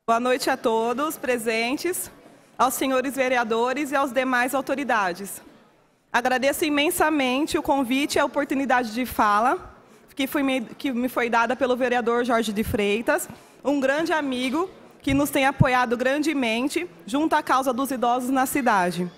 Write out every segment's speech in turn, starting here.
Boa noite a todos presentes, aos senhores vereadores e aos demais autoridades. Agradeço imensamente o convite e a oportunidade de fala que me foi dada pelo vereador Jorge de Freitas, um grande amigo que nos tem apoiado grandemente junto à causa dos idosos na cidade.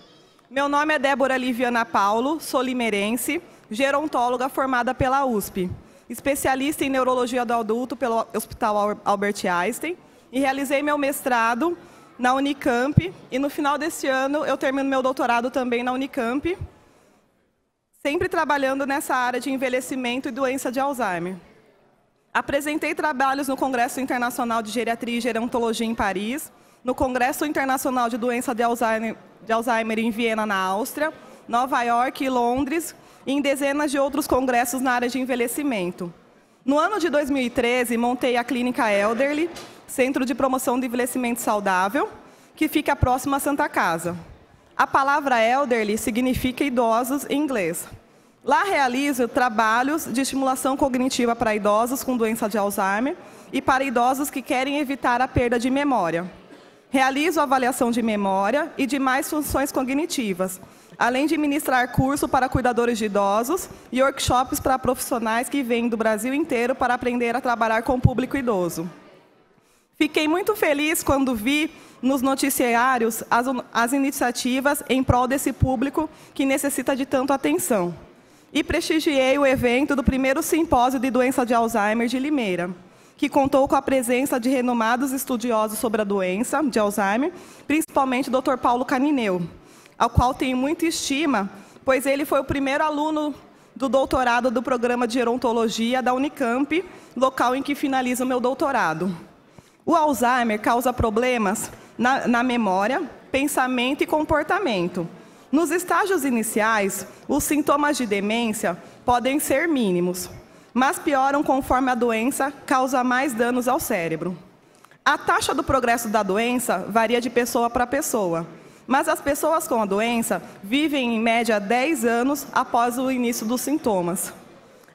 Meu nome é Débora Liviana Paulo, sou limeirense, gerontóloga formada pela USP, especialista em neurologia do adulto pelo Hospital Albert Einstein, e realizei meu mestrado na Unicamp, e no final deste ano eu termino meu doutorado também na Unicamp, sempre trabalhando nessa área de envelhecimento e doença de Alzheimer. Apresentei trabalhos no Congresso Internacional de Geriatria e Gerontologia em Paris, no Congresso Internacional de Doença de Alzheimer em Viena, na Áustria, Nova York e Londres, e em dezenas de outros congressos na área de envelhecimento. No ano de 2013, montei a Clínica Elderly, Centro de Promoção do Envelhecimento Saudável, que fica próximo à Santa Casa. A palavra elderly significa idosos em inglês. Lá realizo trabalhos de estimulação cognitiva para idosos com doença de Alzheimer e para idosos que querem evitar a perda de memória. Realizo avaliação de memória e demais funções cognitivas, além de ministrar curso para cuidadores de idosos e workshops para profissionais que vêm do Brasil inteiro para aprender a trabalhar com o público idoso. Fiquei muito feliz quando vi nos noticiários as iniciativas em prol desse público que necessita de tanta atenção. E prestigiei o evento do primeiro simpósio de doença de Alzheimer de Limeira, que contou com a presença de renomados estudiosos sobre a doença de Alzheimer, principalmente o Dr. Paulo Canineu, ao qual tenho muita estima, pois ele foi o primeiro aluno do doutorado do programa de gerontologia da Unicamp, local em que finalizo o meu doutorado. O Alzheimer causa problemas na memória, pensamento e comportamento. Nos estágios iniciais, os sintomas de demência podem ser mínimos, mas pioram conforme a doença causa mais danos ao cérebro. A taxa do progresso da doença varia de pessoa para pessoa, mas as pessoas com a doença vivem em média 10 anos após o início dos sintomas.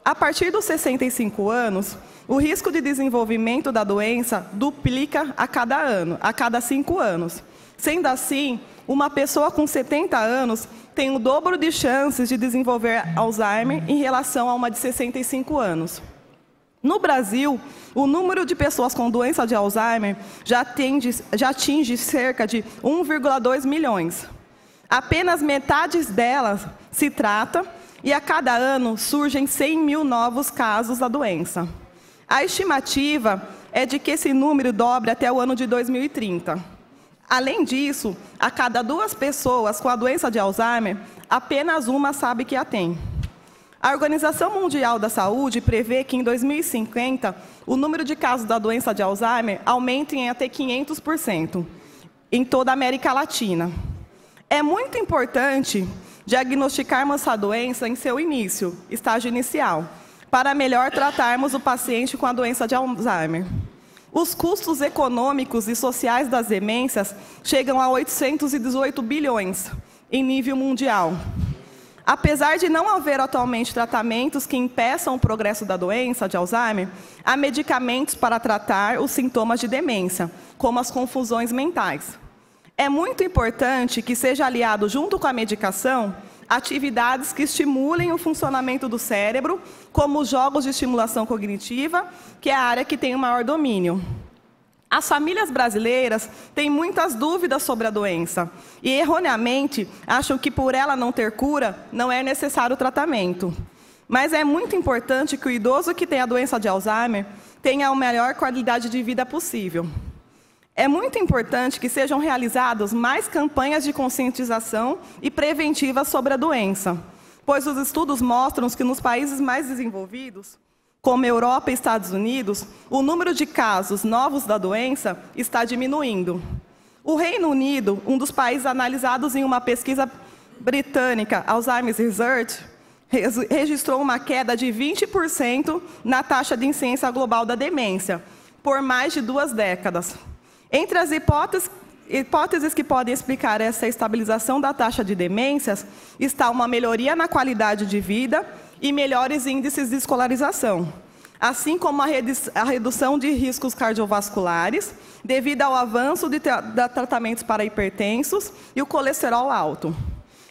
A partir dos 65 anos, o risco de desenvolvimento da doença duplica a cada 5 anos. Sendo assim, uma pessoa com 70 anos tem o dobro de chances de desenvolver Alzheimer em relação a uma de 65 anos. No Brasil, o número de pessoas com doença de Alzheimer já atinge cerca de 1,2 milhões. Apenas metade delas se trata e a cada ano surgem 100 mil novos casos da doença. A estimativa é de que esse número dobre até o ano de 2030. Além disso, a cada 2 pessoas com a doença de Alzheimer, apenas uma sabe que a tem. A Organização Mundial da Saúde prevê que em 2050, o número de casos da doença de Alzheimer aumente em até 500% em toda a América Latina. É muito importante diagnosticarmos essa doença em seu início, estágio inicial, para melhor tratarmos o paciente com a doença de Alzheimer. Os custos econômicos e sociais das demências chegam a 818 bilhões em nível mundial. Apesar de não haver atualmente tratamentos que impeçam o progresso da doença de Alzheimer, há medicamentos para tratar os sintomas de demência, como as confusões mentais. É muito importante que seja aliado, junto com a medicação, atividades que estimulem o funcionamento do cérebro, como os jogos de estimulação cognitiva, que é a área que tem o maior domínio. As famílias brasileiras têm muitas dúvidas sobre a doença e, erroneamente, acham que por ela não ter cura, não é necessário tratamento. Mas é muito importante que o idoso que tem a doença de Alzheimer tenha a melhor qualidade de vida possível. É muito importante que sejam realizadas mais campanhas de conscientização e preventivas sobre a doença, pois os estudos mostram que nos países mais desenvolvidos, como Europa e Estados Unidos, o número de casos novos da doença está diminuindo. O Reino Unido, um dos países analisados em uma pesquisa britânica, Alzheimer's Research, registrou uma queda de 20% na taxa de incidência global da demência, por mais de 2 décadas. Entre as hipóteses que podem explicar essa estabilização da taxa de demências está uma melhoria na qualidade de vida e melhores índices de escolarização. assim como a redução de riscos cardiovasculares, devido ao avanço de tratamentos para hipertensos e o colesterol alto.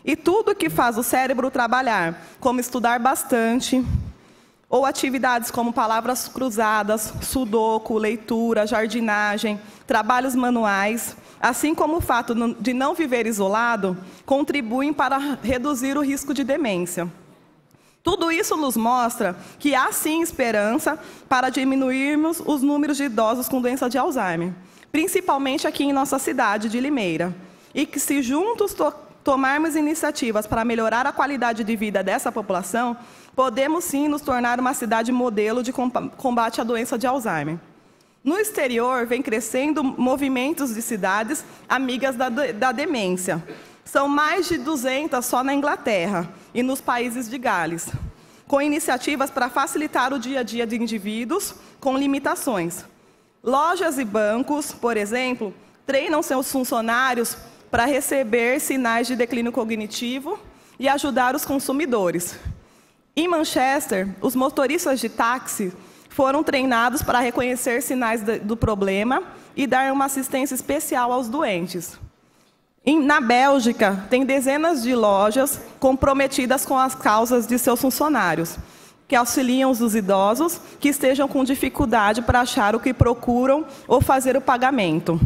E tudo que faz o cérebro trabalhar, como estudar bastante, ou atividades como palavras cruzadas, sudoku, leitura, jardinagem, trabalhos manuais, assim como o fato de não viver isolado, contribuem para reduzir o risco de demência. Tudo isso nos mostra que há sim esperança para diminuirmos os números de idosos com doença de Alzheimer, principalmente aqui em nossa cidade de Limeira, e que se juntos tomarmos iniciativas para melhorar a qualidade de vida dessa população, podemos sim nos tornar uma cidade modelo de combate à doença de Alzheimer. No exterior, vem crescendo movimentos de cidades amigas da demência. São mais de 200 só na Inglaterra e nos países de Gales, com iniciativas para facilitar o dia a dia de indivíduos com limitações. Lojas e bancos, por exemplo, treinam seus funcionários para receber sinais de declínio cognitivo e ajudar os consumidores. Em Manchester, os motoristas de táxi foram treinados para reconhecer sinais do problema e dar uma assistência especial aos doentes. Na Bélgica, tem dezenas de lojas comprometidas com as causas de seus funcionários, que auxiliam os idosos que estejam com dificuldade para achar o que procuram ou fazer o pagamento.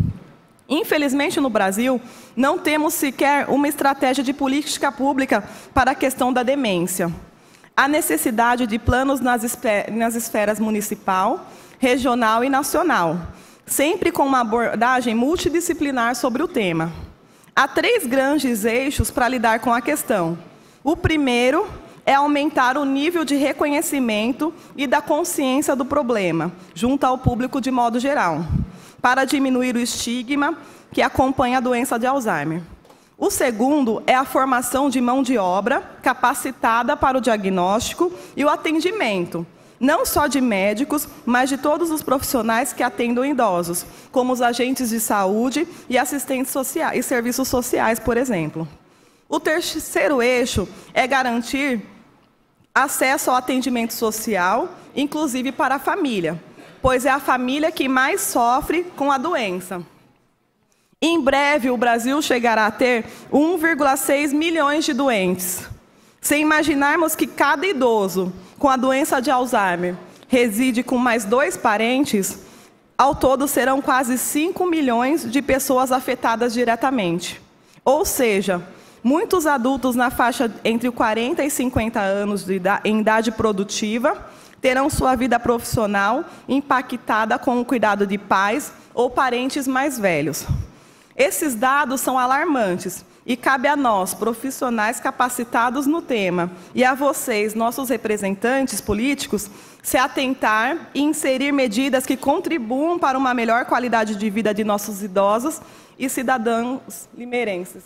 Infelizmente, no Brasil, não temos sequer uma estratégia de política pública para a questão da demência. Há necessidade de planos nas esferas municipal, regional e nacional, sempre com uma abordagem multidisciplinar sobre o tema. Há 3 grandes eixos para lidar com a questão. O primeiro é aumentar o nível de reconhecimento e da consciência do problema, junto ao público de modo geral, para diminuir o estigma que acompanha a doença de Alzheimer. O segundo é a formação de mão de obra capacitada para o diagnóstico e o atendimento, não só de médicos, mas de todos os profissionais que atendem idosos, como os agentes de saúde e assistentes sociais e serviços sociais, por exemplo. O terceiro eixo é garantir acesso ao atendimento social, inclusive para a família, pois é a família que mais sofre com a doença. Em breve, o Brasil chegará a ter 1,6 milhões de doentes. Sem imaginarmos que cada idoso com a doença de Alzheimer reside com mais 2 parentes, ao todo serão quase 5 milhões de pessoas afetadas diretamente. Ou seja, muitos adultos na faixa entre 40 e 50 anos em idade produtiva terão sua vida profissional impactada com o cuidado de pais ou parentes mais velhos. Esses dados são alarmantes e cabe a nós, profissionais capacitados no tema, e a vocês, nossos representantes políticos, se atentar e inserir medidas que contribuam para uma melhor qualidade de vida de nossos idosos e cidadãos limeirenses.